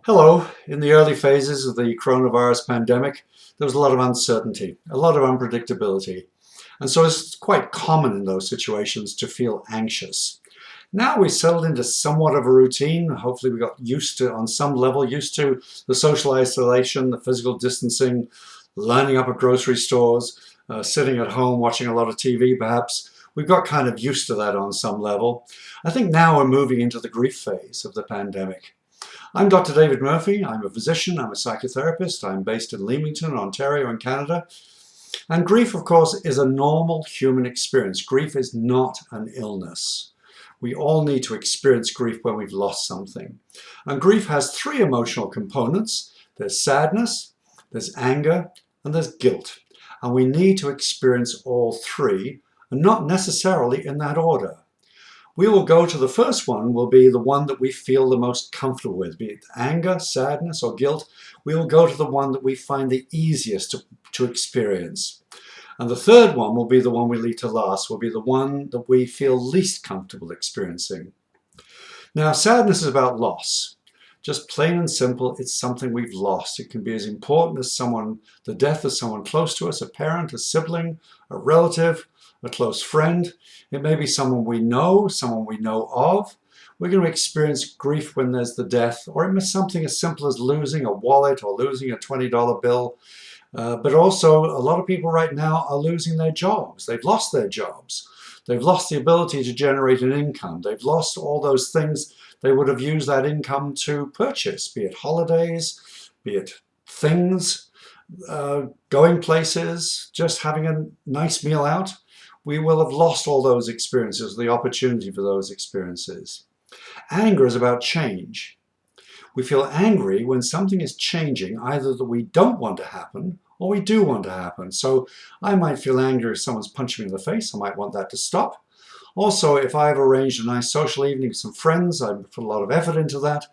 Hello. In the early phases of the coronavirus pandemic, there was a lot of uncertainty, a lot of unpredictability. And so it's quite common in those situations to feel anxious. Now we settled into somewhat of a routine. Hopefully we got used to, on some level, used to the social isolation, the physical distancing, lining up at grocery stores, sitting at home watching a lot of TV perhaps. We've got kind of used to that on some level. I think now we're moving into the grief phase of the pandemic. I'm Dr. David Murphy. I'm a physician, I'm a psychotherapist. I'm based in Leamington, Ontario in Canada. And grief, of course, is a normal human experience. Grief is not an illness. We all need to experience grief when we've lost something. And grief has three emotional components. There's sadness, there's anger, and there's guilt. And we need to experience all three, and not necessarily in that order. We will go to the first one, will be the one that we feel the most comfortable with, be it anger, sadness, or guilt. We will go to the one that we find the easiest to experience. And the third one will be the one we leave to last, will be the one that we feel least comfortable experiencing. Now, sadness is about loss. Just plain and simple, it's something we've lost. It can be as important as the death of someone close to us, a parent, a sibling, a relative, a close friend. It may be someone we know of. We're going to experience grief when there's the death, or it may be something as simple as losing a wallet or losing a $20 bill. But also, a lot of people right now are losing their jobs. They've lost their jobs. They've lost the ability to generate an income. They've lost all those things they would have used that income to purchase, be it holidays, be it things, going places, just having a nice meal out. We will have lost all those experiences, the opportunity for those experiences. Anger is about change. We feel angry when something is changing, either that we don't want to happen or we do want to happen. So I might feel angry if someone's punching me in the face. I might want that to stop. Also, if I've arranged a nice social evening with some friends, I've put a lot of effort into that,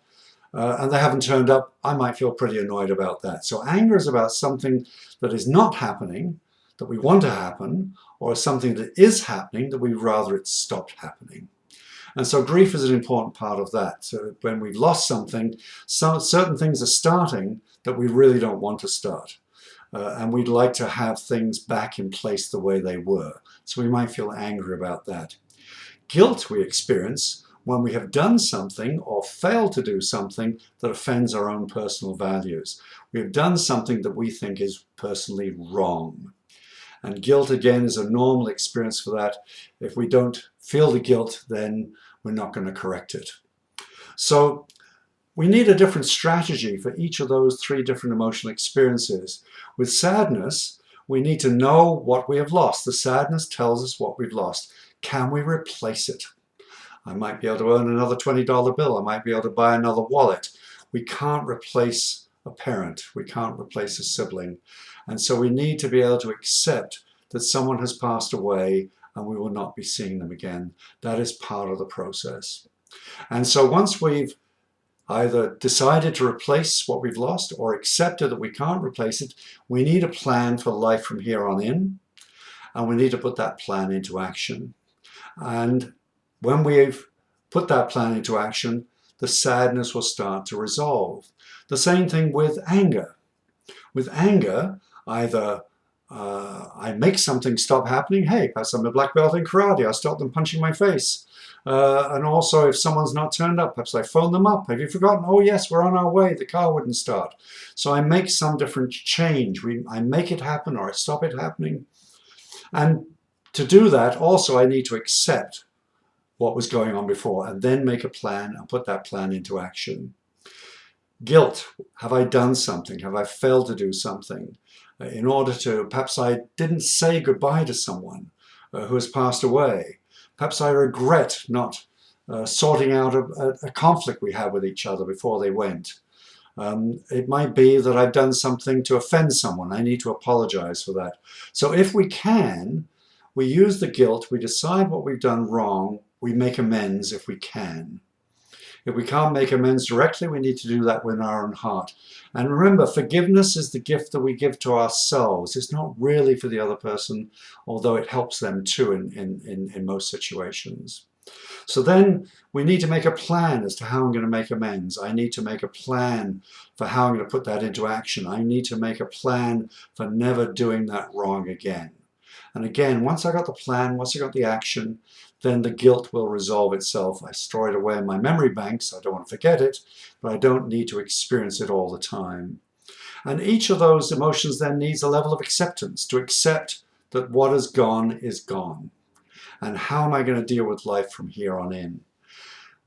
and they haven't turned up, I might feel pretty annoyed about that. So anger is about something that is not happening, that we want to happen, or something that is happening that we'd rather it stopped happening. And so grief is an important part of that. So when we've lost something, certain things are starting that we really don't want to start. And we'd like to have things back in place the way they were. So we might feel angry about that. Guilt we experience when we have done something or failed to do something that offends our own personal values. We have done something that we think is personally wrong. And guilt, again, is a normal experience for that. If we don't feel the guilt, then we're not going to correct it. So we need a different strategy for each of those three different emotional experiences. With sadness, we need to know what we have lost. The sadness tells us what we've lost. Can we replace it? I might be able to earn another $20 bill. I might be able to buy another wallet. We can't replace a parent. We can't replace a sibling. And so we need to be able to accept that someone has passed away and we will not be seeing them again. That is part of the process. And so once we've either decided to replace what we've lost or accepted that we can't replace it, we need a plan for life from here on in, and we need to put that plan into action. And when we've put that plan into action, the sadness will start to resolve. The same thing with anger. With anger, either I make something stop happening. Hey, perhaps I'm a black belt in karate. I stop them punching my face. And also, if someone's not turned up, perhaps I phone them up. Have you forgotten? Oh, yes, we're on our way. The car wouldn't start. So I make some different change. I make it happen or I stop it happening. And to do that, also, I need to accept what was going on before and then make a plan and put that plan into action. Guilt. Have I done something? Have I failed to do something? In order to, perhaps I didn't say goodbye to someone who has passed away. Perhaps I regret not sorting out a conflict we had with each other before they went. It might be that I've done something to offend someone. I need to apologize for that. So if we can, we use the guilt, we decide what we've done wrong, we make amends if we can. If we can't make amends directly, we need to do that with our own heart. And remember, forgiveness is the gift that we give to ourselves. It's not really for the other person, although it helps them too in most situations. So then we need to make a plan as to how I'm going to make amends. I need to make a plan for how I'm going to put that into action. I need to make a plan for never doing that wrong again. And again, once I got the plan, once I got the action, then the guilt will resolve itself. I store it away in my memory banks. I don't want to forget it, but I don't need to experience it all the time. And each of those emotions then needs a level of acceptance, to accept that what has gone is gone. And how am I going to deal with life from here on in?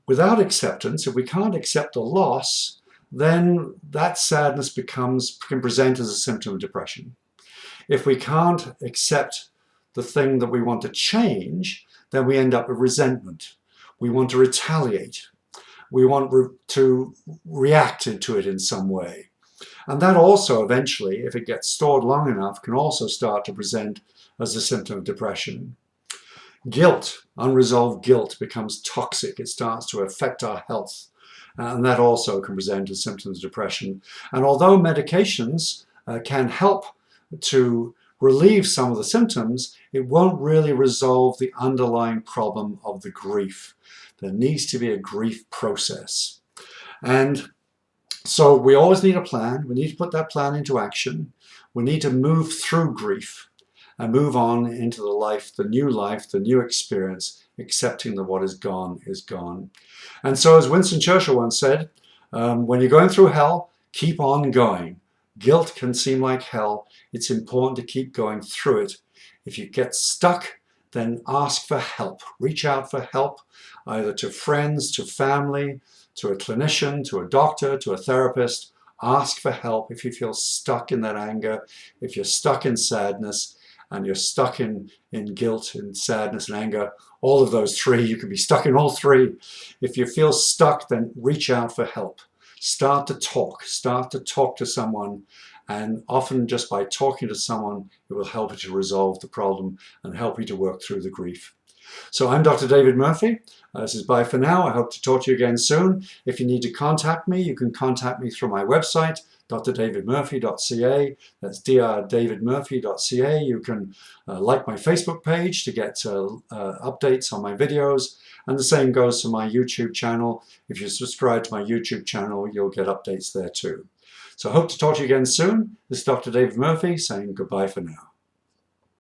Without acceptance, if we can't accept the loss, then that sadness can present as a symptom of depression. If we can't accept the thing that we want to change, then we end up with resentment. We want to retaliate. We want to react to it in some way. And that also eventually, if it gets stored long enough, can also start to present as a symptom of depression. Guilt, unresolved guilt, becomes toxic. It starts to affect our health. And that also can present as symptoms of depression. And although medications can help to relieve some of the symptoms, it won't really resolve the underlying problem of the grief. There needs to be a grief process. And so we always need a plan. We need to put that plan into action. We need to move through grief and move on into the new experience, accepting that what is gone is gone. And so as Winston Churchill once said, when you're going through hell, keep on going. Guilt can seem like hell. It's important to keep going through it. If you get stuck, then ask for help. Reach out for help, either to friends, to family, to a clinician, to a doctor, to a therapist. Ask for help if you feel stuck in that anger, if you're stuck in sadness, and you're stuck in guilt and sadness and anger, all of those three, you could be stuck in all three. If you feel stuck, then reach out for help. Start to talk to someone, and often just by talking to someone, it will help you to resolve the problem and help you to work through the grief. So I'm Dr. David Murphy. This is bye for now. I hope to talk to you again soon. If you need to contact me, you can contact me through my website, drdavidmurphy.ca. That's drdavidmurphy.ca. You can like my Facebook page to get updates on my videos. And the same goes for my YouTube channel. If you subscribe to my YouTube channel, you'll get updates there too. So I hope to talk to you again soon. This is Dr. David Murphy saying goodbye for now.